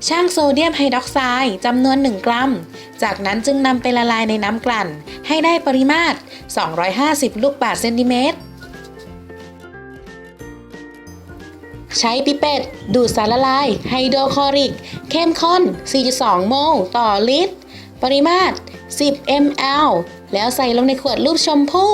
ชั่งโซเดียมไฮดรอกไซด์จำนวน 1 กรัม จากนั้นจึงนำไปละลายในน้ำกลั่นให้ได้ปริมาตร 250 ลูกบาศก์เซนติเมตร ใช้ปิเปตดูดสารละลายไฮโดรคลอริกเข้มข้น 4.2 โมลต่อลิตร ปริมาตร 10 ml แล้วใส่ลงในขวดรูปชมพู่